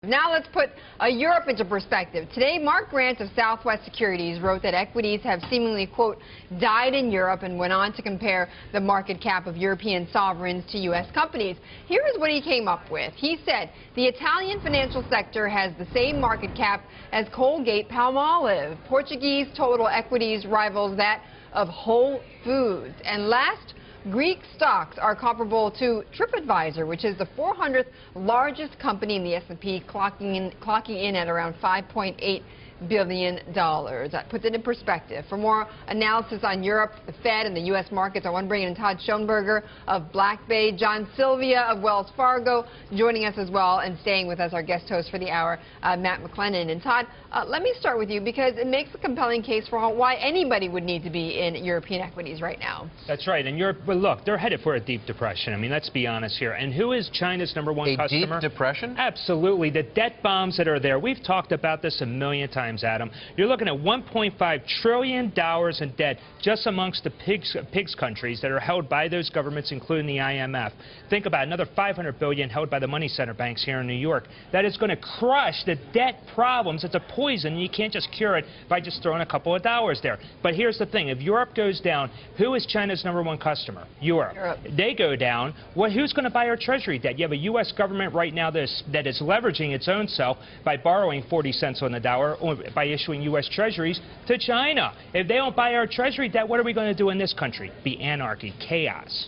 Now let's put Europe into perspective. Today, Mark Grant of Southwest Securities wrote that equities have seemingly, quote, died in Europe, and went on to compare the market cap of European sovereigns to U.S. companies. Here is what he came up with. He said the Italian financial sector has the same market cap as Colgate-Palmolive. Portuguese total equities rivals that of Whole Foods. And last, Greek stocks are comparable to TripAdvisor, which is the 400th largest company in the S&P, clocking in at around $5.8 billion. That puts it in perspective. For more analysis on Europe, the Fed, and the U.S. markets, I want to bring in Todd Schoenberger of Black Bay, John Silvia of Wells Fargo, joining us as well, and staying with us, our guest host for the hour, Matt McLennan. And Todd, let me start with you, because it makes a compelling case for why anybody would need to be in European equities right now. That's right. And Europe, well, look, they're headed for a deep depression. I mean, let's be honest here. And who is China's #1 customer? A deep depression? Absolutely. The debt bombs that are there. We've talked about this a million times, Adam. You're looking at $1.5 trillion in debt just amongst the PIGS countries that are held by those governments, including the IMF. Think about another $500 billion held by the money center banks here in New York. That is going to crush the debt problems. It's a poison. You can't just cure it by just throwing a couple of dollars there. But here's the thing. If Europe goes down, who is China's #1 customer? Europe. They go down. Well, who's going to buy our treasury debt? You have a U.S. government right now that is leveraging its own self by borrowing 40 cents on the dollar, or by issuing U.S. treasuries to China. If they don't buy our treasury debt, what are we going to do in this country? Be anarchy, chaos.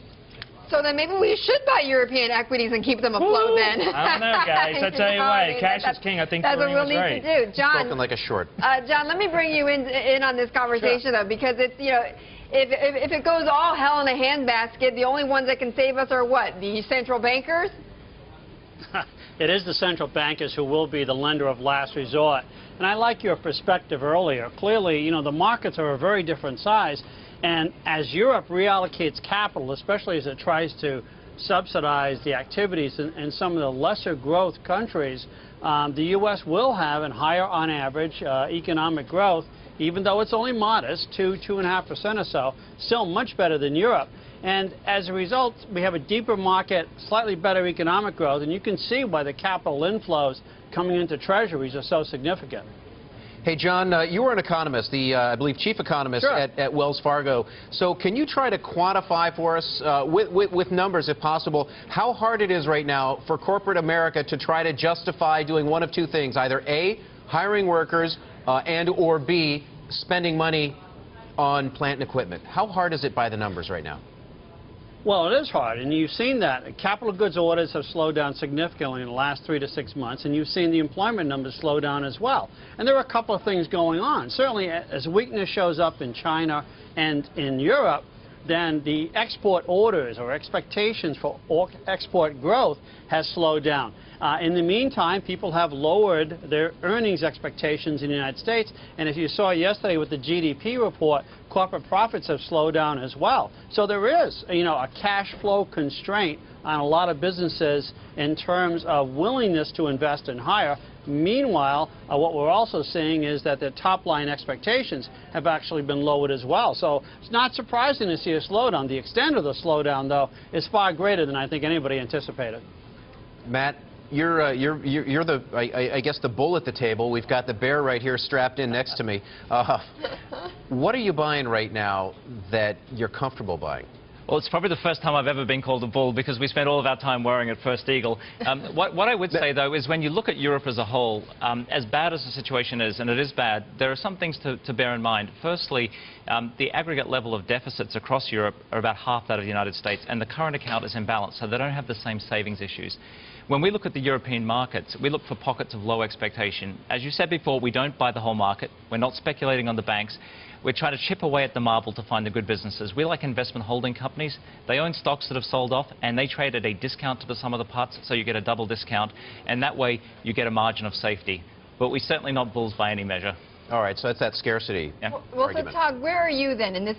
So then maybe we should buy European equities and keep them afloat then. I don't know, guys. I tell you what, cash is king. I think that's what we'll need to do. John, spoken like a short. John, let me bring you in on this conversation, though, because it's, you know, if it goes all hell in a handbasket, the only ones that can save us are what? The central bankers? It is the central bankers who will be the lender of last resort. And I like your perspective earlier. Clearly, you know, the markets are a very different size. And as Europe reallocates capital, especially as it tries to subsidize the activities in some of the lesser growth countries, the U.S. will have a higher on average economic growth, even though it's only modest, 2.5% or so, still much better than Europe. And as a result, we have a deeper market, slightly better economic growth, and you can see why the capital inflows coming into treasuries are so significant. Hey, John, you were an economist, the, I believe, chief economist at Wells Fargo. So can you try to quantify for us, with numbers if possible, how hard it is right now for corporate America to try to justify doing one of two things, either A, hiring workers, and or B, spending money on plant and equipment? How hard is it by the numbers right now? Well, it is hard, and you've seen that. Capital goods orders have slowed down significantly in the last 3 to 6 months, and you've seen the employment numbers slow down as well. And there are a couple of things going on. Certainly, as weakness shows up in China and in Europe, then the export orders or expectations for export growth has slowed down. In the meantime, people have lowered their earnings expectations in the United States, and if you saw yesterday with the GDP report, corporate profits have slowed down as well. So there is, you know, a cash flow constraint on a lot of businesses in terms of willingness to invest and hire. Meanwhile, what we're also seeing is that the top-line expectations have actually been lowered as well. So it's not surprising to see a slowdown. The extent of the slowdown, though, is far greater than I think anybody anticipated. Matt, you're the, I guess, the bull at the table. We've got the bear right here strapped in next to me. What are you buying right now that you're comfortable buying? Well, it's probably the first time I've ever been called a bull, because we spent all of our time worrying at First Eagle. What I would say, though, is when you look at Europe as a whole, as bad as the situation is, and it is bad, there are some things to bear in mind. Firstly, the aggregate level of deficits across Europe are about half that of the United States, and the current account is imbalanced, so they don't have the same savings issues. When we look at the European markets, we look for pockets of low expectation. As you said before, we don't buy the whole market. We're not speculating on the banks. We're trying to chip away at the marble to find the good businesses. We like investment holding companies. They own stocks that have sold off, and they trade at a discount to the sum of the parts, so you get a double discount, and that way you get a margin of safety. But we're certainly not bulls by any measure. All right, so that's that scarcity Well, so argument. Todd, where are you then in this,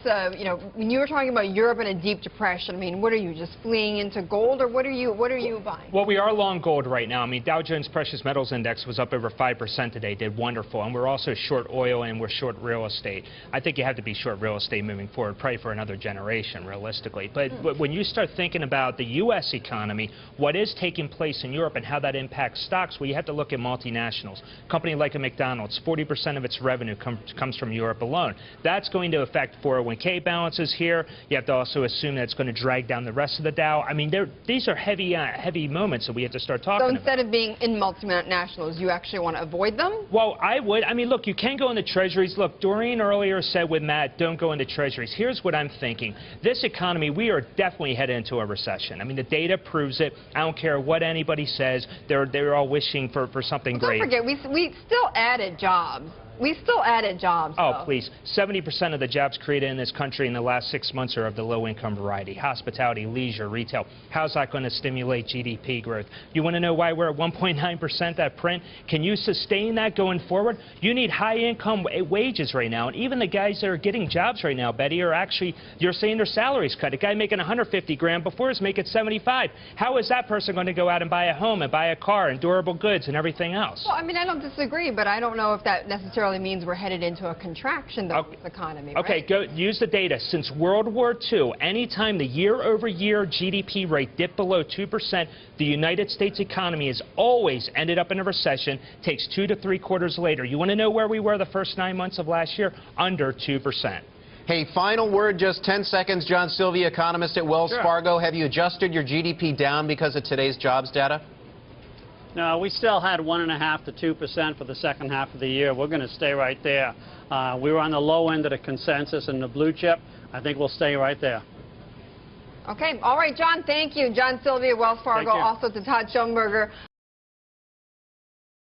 when you were talking about Europe in a deep depression, I mean, what are you, just fleeing into gold, or what are you buying? Well, we are long gold right now. I mean, Dow Jones Precious Metals Index was up over 5% today, did wonderful. And we're also short oil and we're short real estate. I think you have to be short real estate moving forward, probably for another generation, realistically. But when you start thinking about the U.S. economy, what is taking place in Europe and how that impacts stocks, well, you have to look at multinationals. A company like a McDonald's, 40% of its revenue comes from Europe alone. That's going to affect 401k balances here. You have to also assume that it's going to drag down the rest of the Dow. I mean, these are heavy moments that we have to start talking about. So instead of being in multinationals, you actually want to avoid them? Well, I would. I mean, look, you can go into treasuries. Look, Doreen earlier said with Matt, don't go into treasuries. Here's what I'm thinking. This economy, we are definitely headed into a recession. I mean, the data proves it. I don't care what anybody says. They're all wishing for something great. Don't forget, we still added jobs. We still added jobs, Oh, though. please. 70% of the jobs created in this country in the last 6 months are of the low-income variety. Hospitality, leisure, retail. How's that going to stimulate GDP growth? You want to know why we're at 1.9% at print? Can you sustain that going forward? You need high-income wages right now. And even the guys that are getting jobs right now, Betty, are actually, you're saying their salaries cut. A guy making 150 grand before was making 75. How is that person going to go out and buy a home and buy a car and durable goods and everything else? Well, I mean, I don't disagree, but I don't know if that necessarily means we're headed into a contraction, though, with the economy, right? Okay, go use the data. Since World War II, anytime the year-over-year GDP rate dipped below 2%, the United States economy has always ended up in a recession. Takes 2 to 3 quarters later. You want to know where we were the first 9 months of last year? Under 2%. Hey, final word, just 10 seconds. John Silvia, economist at Wells Fargo. Have you adjusted your GDP down because of today's jobs data? No, we still had 1.5% to 2% for the second half of the year. We're going to stay right there. We were on the low end of the consensus in the blue chip. I think we'll stay right there. Okay. All right, John, thank you. John Silvia, Wells Fargo, also to Todd Schoenberger